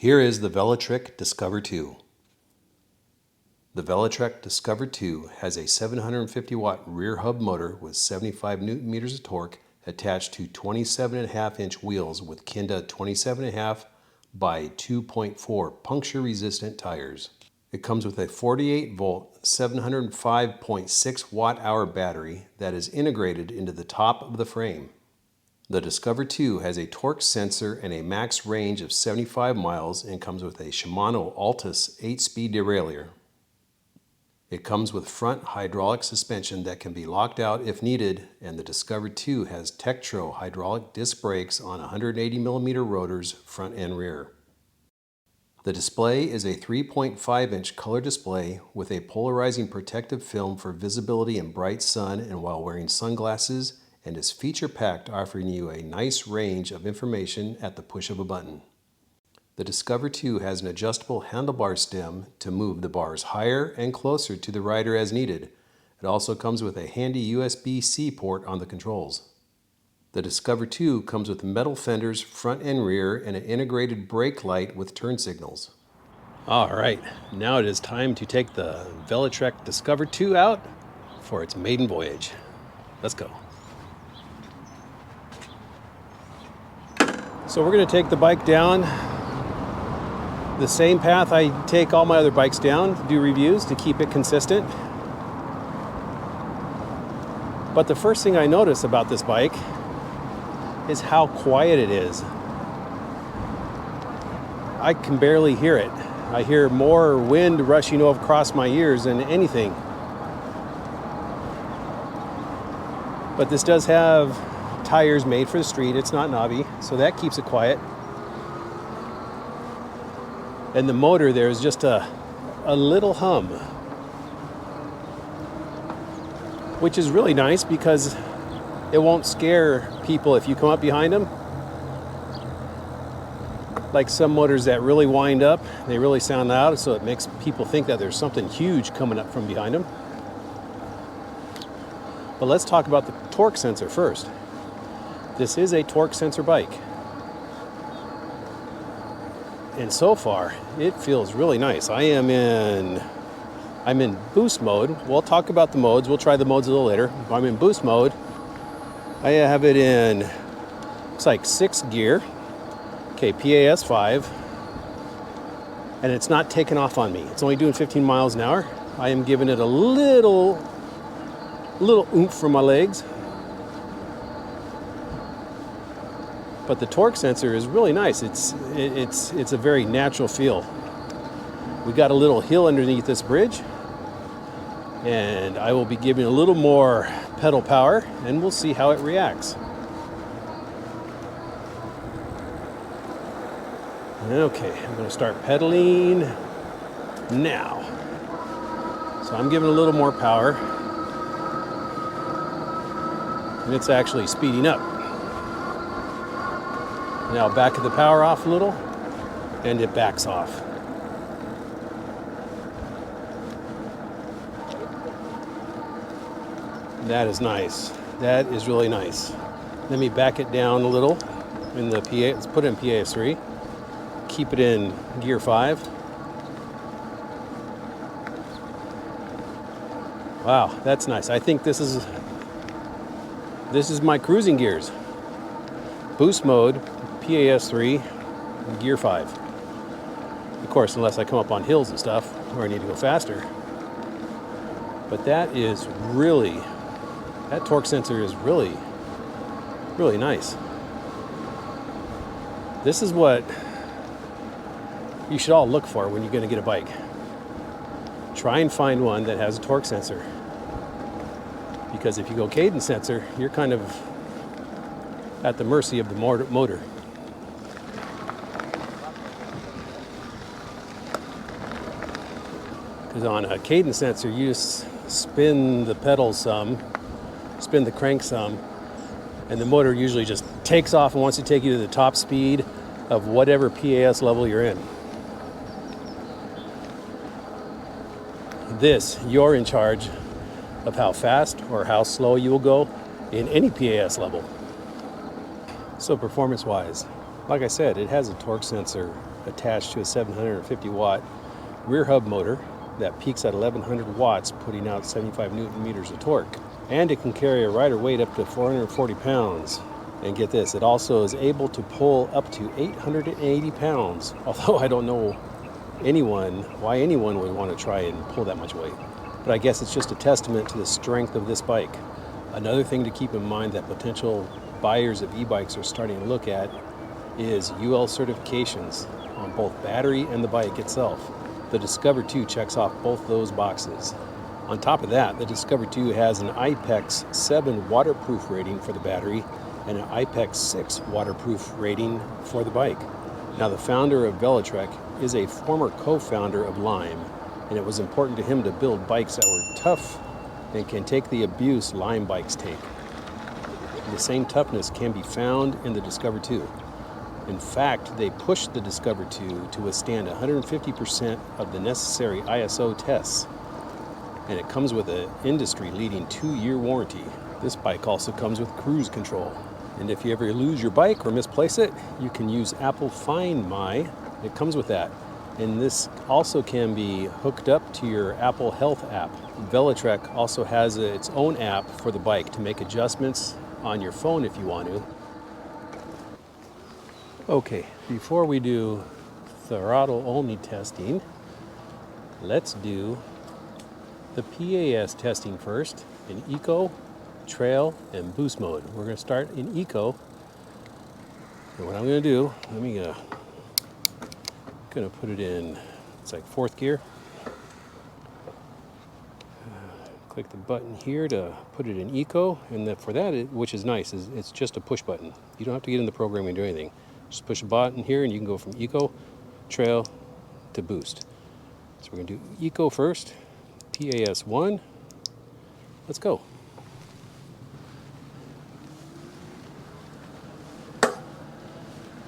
Here is the Velotric Discover 2. The Velotric Discover 2 has a 750 watt rear hub motor with 75 Newton meters of torque attached to 27.5 inch wheels with Kinda 27.5 by 2.4 puncture resistant tires. It comes with a 48 volt 705.6 watt hour battery that is integrated into the top of the frame. The Discover 2 has a torque sensor and a max range of 75 miles and comes with a Shimano Altus 8-speed derailleur. It comes with front hydraulic suspension that can be locked out if needed, and the Discover 2 has Tektro hydraulic disc brakes on 180mm rotors front and rear. The display is a 3.5-inch color display with a polarizing protective film for visibility in bright sun and while wearing sunglasses, and is feature-packed, offering you a nice range of information at the push of a button. The Discover 2 has an adjustable handlebar stem to move the bars higher and closer to the rider as needed. It also comes with a handy USB-C port on the controls. The Discover 2 comes with metal fenders front and rear and an integrated brake light with turn signals. All right, now it is time to take the Velotric Discover 2 out for its maiden voyage. Let's go. So we're going to take the bike down the same path I take all my other bikes down to do reviews to keep it consistent. But the first thing I notice about this bike is how quiet it is. I can barely hear it. I hear more wind rushing across my ears than anything. But this does have tires made for the street. It's not knobby, so that keeps it quiet. And the motor there is just a little hum, which is really nice because it won't scare people if you come up behind them. Like some motors that really wind up, they really sound loud, so it makes people think that there's something huge coming up from behind them. But let's talk about the torque sensor first. This is a torque sensor bike. And so far, it feels really nice. I'm in boost mode. We'll talk about the modes. We'll try the modes a little later. I'm in boost mode. I have it in, it's like 6th gear. Okay, PAS 5. And it's not taking off on me. It's only doing 15 miles an hour. I am giving it a little oomph from my legs. But the torque sensor is really nice. It's a very natural feel. We got a little hill underneath this bridge, and I will be giving a little more pedal power, and we'll see how it reacts. Okay, I'm going to start pedaling now. So I'm giving a little more power, and it's actually speeding up. Now back the power off a little, and it backs off. That is nice. That is really nice. Let me back it down a little in the PA. Let's put it in PAS 3. Keep it in gear 5. Wow, that's nice. I think this is my cruising gears. Boost mode, PAS 3, gear 5. Of course, unless I come up on hills and stuff where I need to go faster. But that torque sensor is really, really nice. This is what you should all look for when you're going to get a bike. Try and find one that has a torque sensor. Because if you go cadence sensor, you're kind of at the mercy of the motor. Because on a cadence sensor, you just spin the pedals some, spin the crank some, and the motor usually just takes off and wants to take you to the top speed of whatever PAS level you're in. You're in charge of how fast or how slow you will go in any PAS level. So performance-wise, like I said, it has a torque sensor attached to a 750 watt rear hub motor that peaks at 1100 watts, putting out 75 newton meters of torque. And it can carry a rider weight up to 440 pounds. And get this, it also is able to pull up to 880 pounds, although I don't know why anyone would want to try and pull that much weight. But I guess it's just a testament to the strength of this bike. Another thing to keep in mind that potential buyers of e-bikes are starting to look at is UL certifications on both battery and the bike itself. The Discover 2 checks off both those boxes. On top of that, the Discover 2 has an IPEX 7 waterproof rating for the battery and an IPEX 6 waterproof rating for the bike. Now, the founder of Velotric is a former co-founder of Lime, and it was important to him to build bikes that were tough and can take the abuse Lime bikes take. The same toughness can be found in the Discover 2. In fact, they pushed the Discover 2 to withstand 150% of the necessary ISO tests, and it comes with an industry-leading 2-year warranty. This bike also comes with cruise control. And if you ever lose your bike or misplace it, you can use Apple Find My. It comes with that. And this also can be hooked up to your Apple Health app. Velotric also has its own app for the bike to make adjustments on your phone if you want to. Okay, before we do throttle only testing, let's do the PAS testing first in Eco, Trail, and Boost mode. We're going to start in Eco. And what I'm going to do, going to put it in, it's like 4th gear. Click the button here to put it in Eco, and for that, which is nice, is it's just a push button. You don't have to get in the program and do anything. Just push a button here and you can go from Eco, Trail, to Boost. So we're going to do Eco first, PAS 1. Let's go.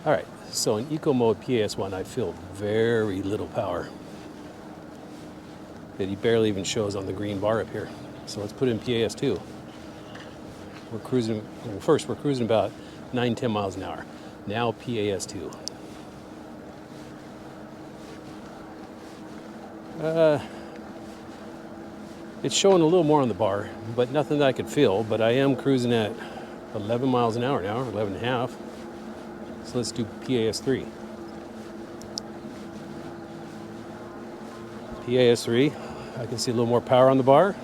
All right, so in Eco mode PAS 1, I feel very little power. It barely even shows on the green bar up here. So let's put in PAS 2. We're cruising about 9-10 miles an hour. Now PAS 2. It's showing a little more on the bar, but nothing that I could feel. But I am cruising at 11 miles an hour now, or 11 and a half. So let's do PAS 3. PAS 3, I can see a little more power on the bar.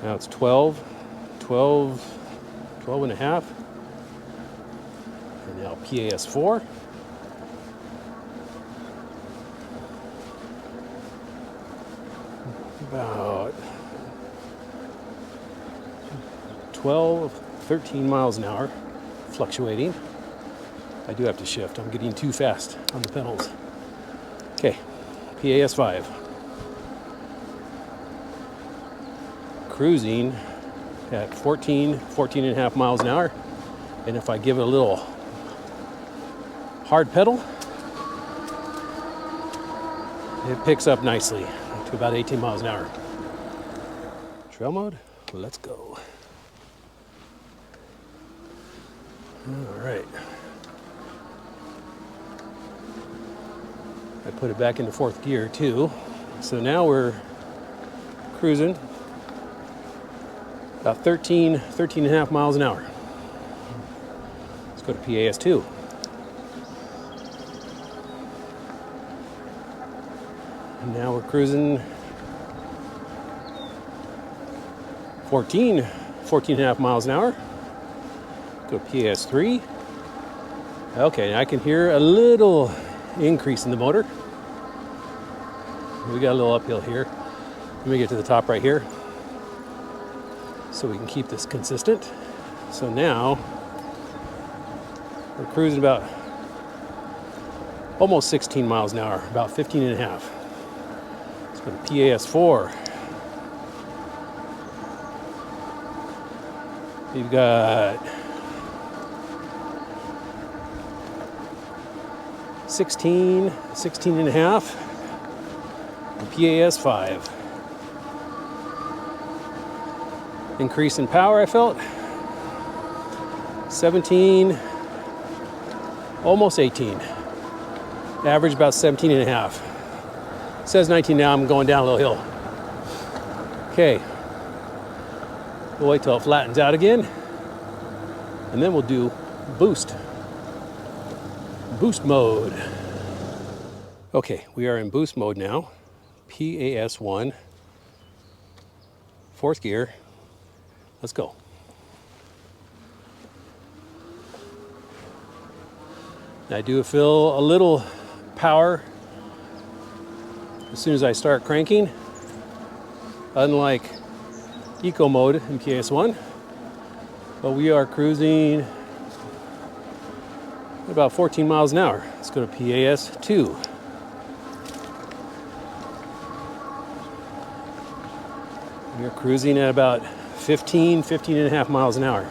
Now it's 12 and a half. And now PAS 4. About 12, 13 miles an hour, fluctuating. I do have to shift. I'm getting too fast on the pedals. Okay, PAS 5. Cruising at 14 and a half miles an hour. And if I give it a little hard pedal, it picks up nicely to about 18 miles an hour. Trail mode, let's go. All right. I put it back into 4th gear too. So now we're cruising about 13 and a half miles an hour. Let's go to PAS 2. And now we're cruising 14 and a half miles an hour. Go to PAS 3. Okay, I can hear a little increase in the motor. We got a little uphill here. Let me get to the top right here so we can keep this consistent. So now we're cruising about almost 16 miles an hour, about 15 and a half. Let's go to PAS 4. We've got 16 and a half, and PAS 5. Increase in power, I felt. 17, almost 18. Average about 17 and a half. It says 19 now, I'm going down a little hill. Okay. We'll wait till it flattens out again. And then we'll do boost. Boost mode. Okay, we are in boost mode now. PAS1. 4th gear. Let's go. I do feel a little power as soon as I start cranking. Unlike eco mode in PAS1. But we are cruising about 14 miles an hour. Let's go to PAS2. We are cruising at about 15 and a half miles an hour.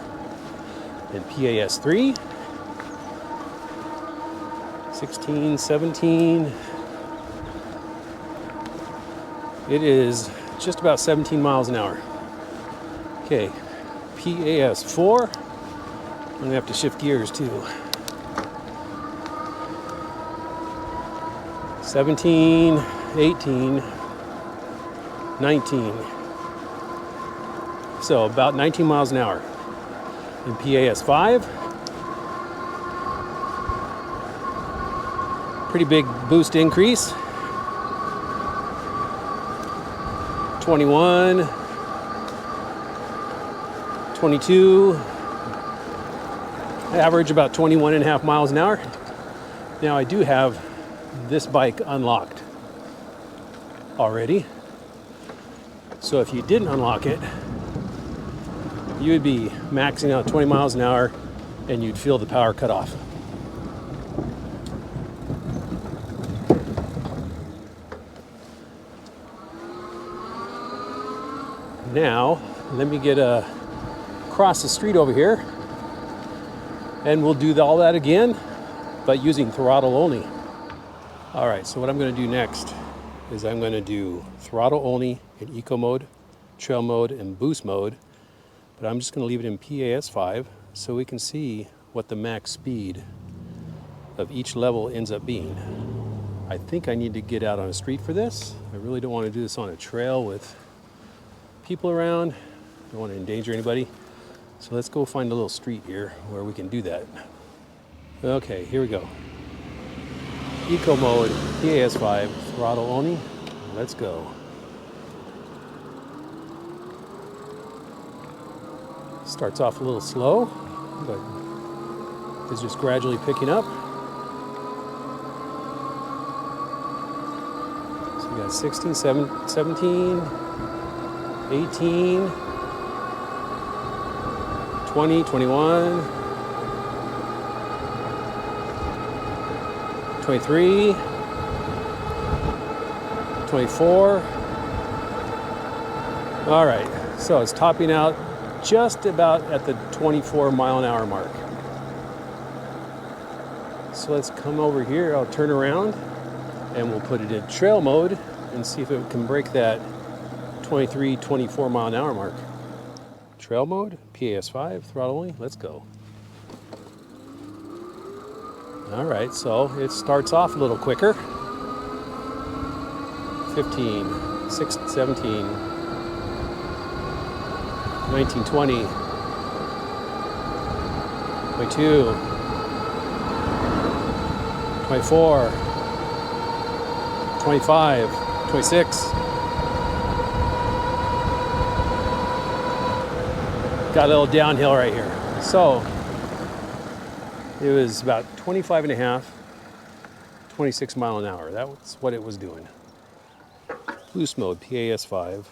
In PAS3, 16, 17. It is just about 17 miles an hour. Okay, PAS4. I'm gonna have to shift gears too. 17, 18, 19. So about 19 miles an hour. In PAS5, pretty big boost increase. 21, 22, average about 21 and a half miles an hour. Now I do have this bike unlocked already. So if you didn't unlock it, you would be maxing out 20 miles an hour and you'd feel the power cut off. Now, let me get across the street over here and we'll do all that again, but using throttle only. All right, so what I'm going to do next is I'm going to do throttle only in eco mode, trail mode, and boost mode. But I'm just going to leave it in PAS5 so we can see what the max speed of each level ends up being. I think I need to get out on a street for this. I really don't want to do this on a trail with people around. Don't want to endanger anybody. So let's go find a little street here where we can do that. Okay, here we go. Eco mode, PAS5, throttle only. Let's go. Starts off a little slow, but is just gradually picking up. So we got 16, 17, 18, 20, 21, 23, 24. All right, so it's topping out just about at the 24 mile an hour mark. So let's come over here, I'll turn around and we'll put it in trail mode and see if it can break that 23, 24 mile an hour mark. Trail mode, PAS5, throttle only, let's go. All right, so it starts off a little quicker. 15, 16, 17, 19, 20, 22, 24, 25, 26. Got a little downhill right here. So it was about 25 and a half, 26 mile an hour. That's what it was doing. Boost mode, PAS5,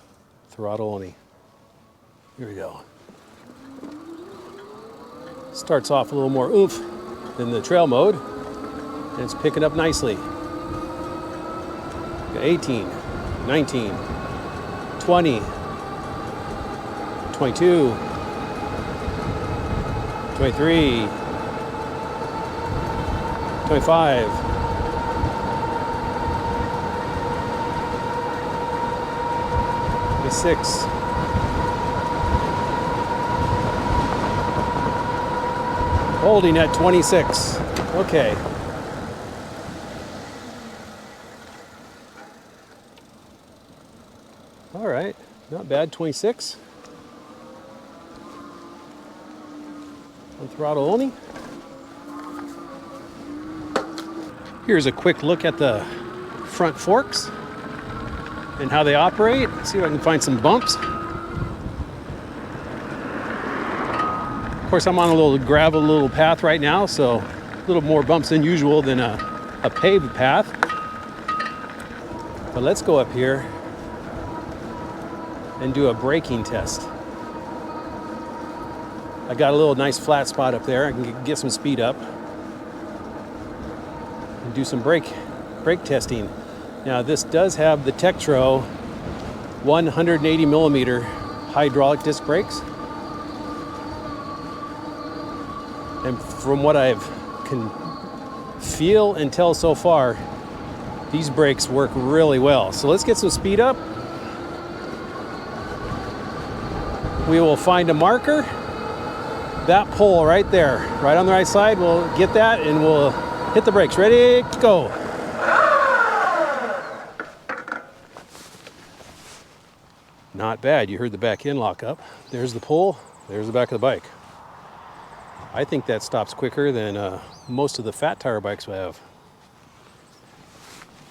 throttle only. Here we go. Starts off a little more oomph than the trail mode, and it's picking up nicely. Got 18, 19, 20, 22, 23, 25, 26, holding at 26. Okay. All right, not bad, 26. On throttle only. Here's a quick look at the front forks and how they operate. See if I can find some bumps. Of course, I'm on a little gravel little path right now, so a little more bumps than usual than a paved path. But let's go up here and do a braking test. I got a little nice flat spot up there. I can get some speed up and do some brake testing. Now this does have the Tektro 180 millimeter hydraulic disc brakes. And from what I can feel and tell so far, these brakes work really well. So let's get some speed up. We will find a marker. That pole right there, right on the right side, we'll get that and we'll hit the brakes. Ready, go. Not bad, you heard the back end lock up. There's the pole, there's the back of the bike. I think that stops quicker than most of the fat tire bikes we have.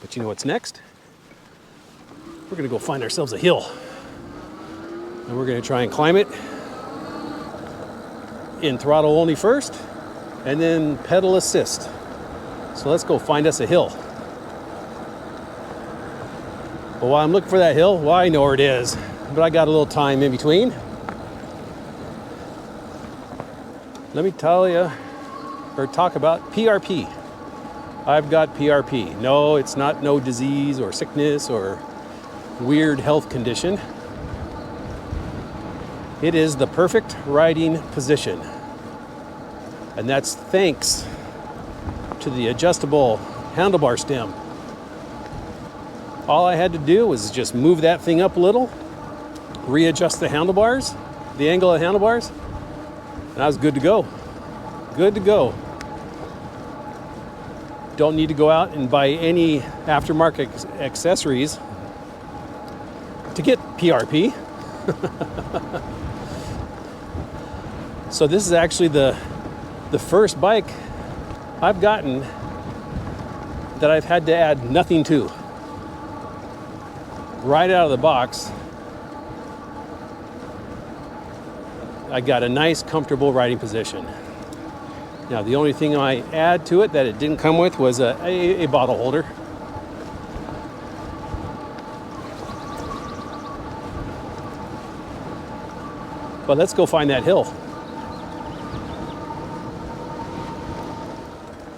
But you know what's next? We're gonna go find ourselves a hill. And we're gonna try and climb it in throttle only first, and then pedal assist. So let's go find us a hill. But while I'm looking for that hill, well, I know where it is, but I got a little time in between. Let me tell you, or talk about PRP. I've got PRP. No, it's not no disease or sickness or weird health condition. It is the perfect riding position. And that's thanks to the adjustable handlebar stem. All I had to do was just move that thing up a little, readjust the handlebars, the angle of the handlebars, and I was good to go. Good to go. Don't need to go out and buy any aftermarket accessories to get PRP. So this is actually the first bike I've gotten that I've had to add nothing to. Right out of the box, I got a nice, comfortable riding position. Now, the only thing I add to it that it didn't come with was a bottle holder. But let's go find that hill.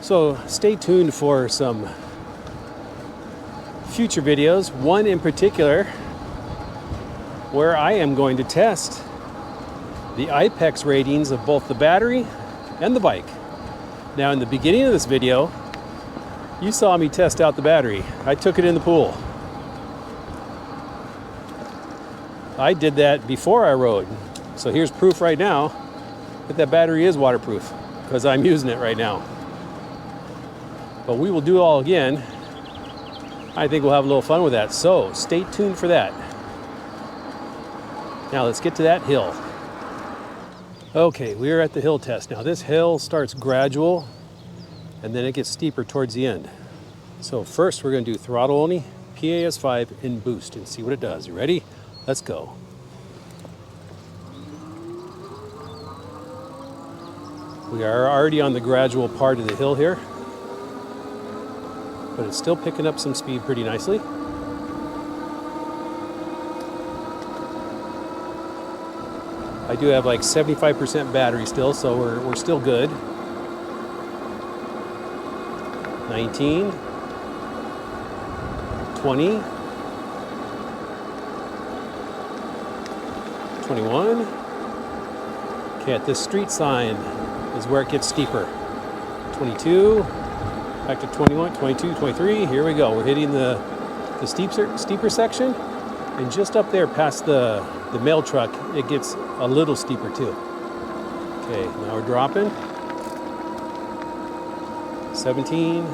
So stay tuned for some future videos, one in particular where I am going to test the IPEX ratings of both the battery and the bike. Now in the beginning of this video, you saw me test out the battery. I took it in the pool. I did that before I rode. So here's proof right now that that battery is waterproof because I'm using it right now. But we will do it all again. I think we'll have a little fun with that. So stay tuned for that. Now let's get to that hill. Okay, we are at the hill test. Now this hill starts gradual and then it gets steeper towards the end. So first we're going to do throttle only, PAS5 in boost and see what it does. You ready? Let's go. We are already on the gradual part of the hill here, but it's still picking up some speed pretty nicely. I do have like 75% battery still, so we're still good. 19, 20, 21. Okay, at this street sign is where it gets steeper. 22, back to 21, 22, 23. Here we go. We're hitting the steeper section, and just up there past the mail truck, it gets a little steeper too. Okay, now we're dropping. 17,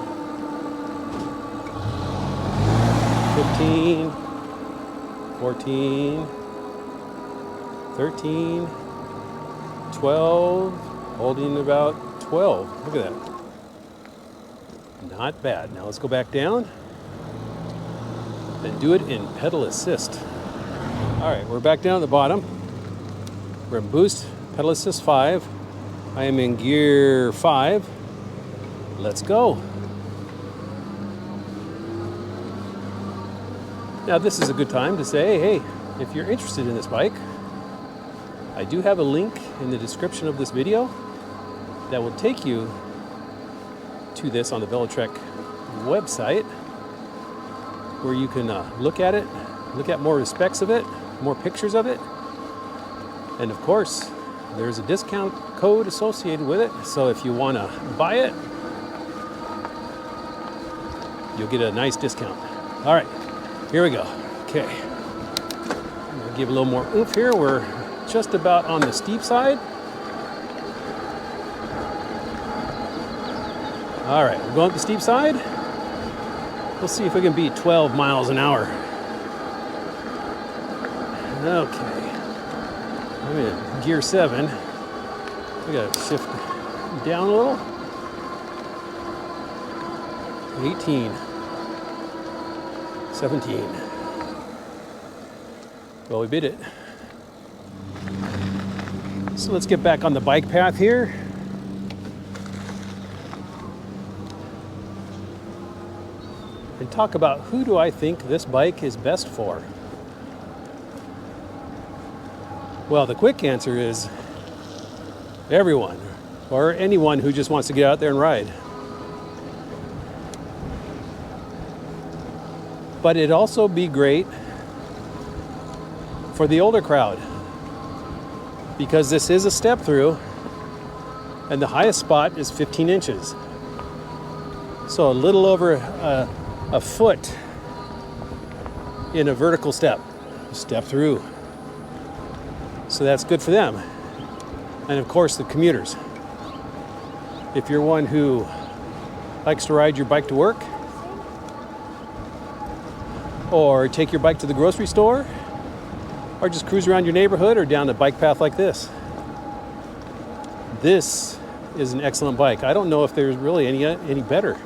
15, 14, 13, 12, holding about 12. Look at that. Not bad. Now let's go back down and do it in pedal assist. All right, we're back down at the bottom. We're in boost, pedal assist 5. I am in gear 5. Let's go. Now this is a good time to say, hey, if you're interested in this bike, I do have a link in the description of this video that will take you to this on the Velotric website, where you can look at it, look at more specs of it, more pictures of it, and of course there's a discount code associated with it, so if you want to buy it, you'll get a nice discount. All right, here we go. Okay, I'm gonna give a little more oomph here. We're just about on the steep side. All right, we're going up the steep side. We'll see if we can beat 12 miles an hour. Okay, I'm in gear 7. We gotta shift down a little. 18, 17. Well, we beat it. So let's get back on the bike path here. And talk about who do I think this bike is best for. Well, the quick answer is everyone, or anyone who just wants to get out there and ride. But it'd also be great for the older crowd, because this is a step through and the highest spot is 15 inches. So a little over a foot in a vertical step through. So that's good for them. And of course the commuters. If you're one who likes to ride your bike to work, or take your bike to the grocery store, or just cruise around your neighborhood or down a bike path like this, this is an excellent bike. I don't know if there's really any better.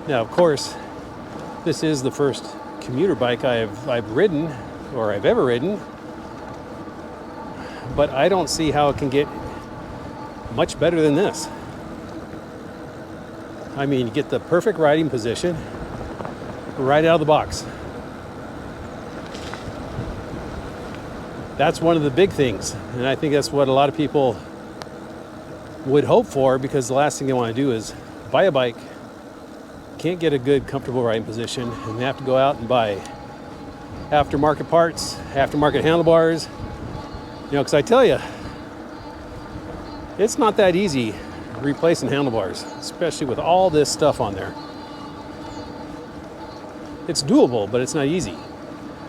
Now, of course, this is the first commuter bike I've ridden, or I've ever ridden, but I don't see how it can get much better than this. I mean, you get the perfect riding position right out of the box. That's one of the big things, and I think that's what a lot of people would hope for, because the last thing they want to do is buy a bike, can't get a good, comfortable riding position, and they have to go out and buy aftermarket parts, aftermarket handlebars. You know, because I tell you, it's not that easy replacing handlebars, especially with all this stuff on there. It's doable, but it's not easy.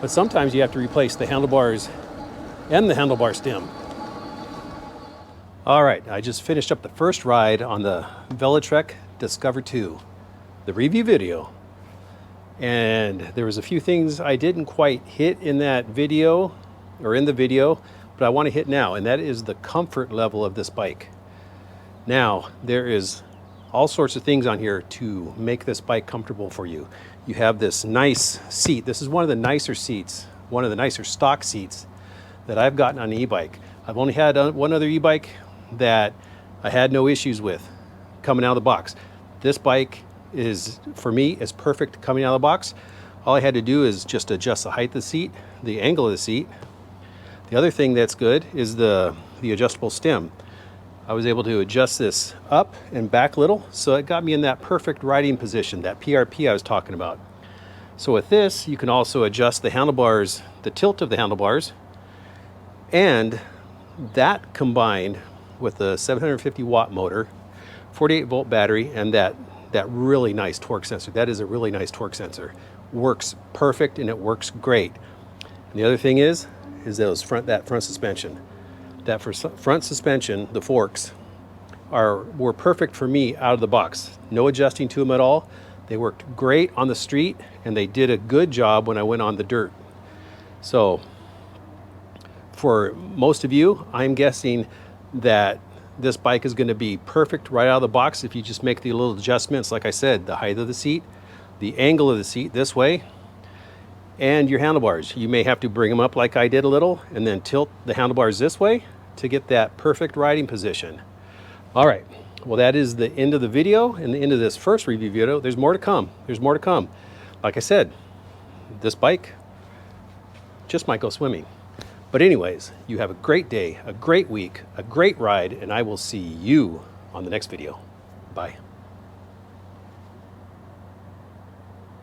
But sometimes you have to replace the handlebars and the handlebar stem. All right, I just finished up the first ride on the Velotric Discover 2, the review video. And there was a few things I didn't quite hit in that video, or in the video, but I want to hit now, and that is the comfort level of this bike. Now, there is all sorts of things on here to make this bike comfortable for you. You have this nice seat. This is one of the nicer seats, one of the nicer stock seats that I've gotten on an e-bike. I've only had one other e-bike that I had no issues with coming out of the box. This bike is, for me, is perfect coming out of the box. All I had to do is just adjust the height of the seat, the angle of the seat. The other thing that's good is the adjustable stem. I was able to adjust this up and back a little, so it got me in that perfect riding position, that PRP I was talking about. So with this, you can also adjust the handlebars, the tilt of the handlebars, and that combined with the 750 watt motor, 48 volt battery, and that really nice torque sensor. That is a really nice torque sensor. Works perfect, and it works great. And the other thing is that front suspension. That front suspension, the forks, were perfect for me out of the box. No adjusting to them at all. They worked great on the street, and they did a good job when I went on the dirt. So for most of you, I'm guessing that this bike is going to be perfect right out of the box if you just make the little adjustments. Like I said, the height of the seat, the angle of the seat this way, and your handlebars. You may have to bring them up like I did a little and then tilt the handlebars this way to get that perfect riding position. All right, well, that is the end of the video and the end of this first review video. There's more to come. There's more to come. Like I said, this bike just might go swimming. But anyways, you have a great day, a great week, a great ride, and I will see you on the next video. Bye.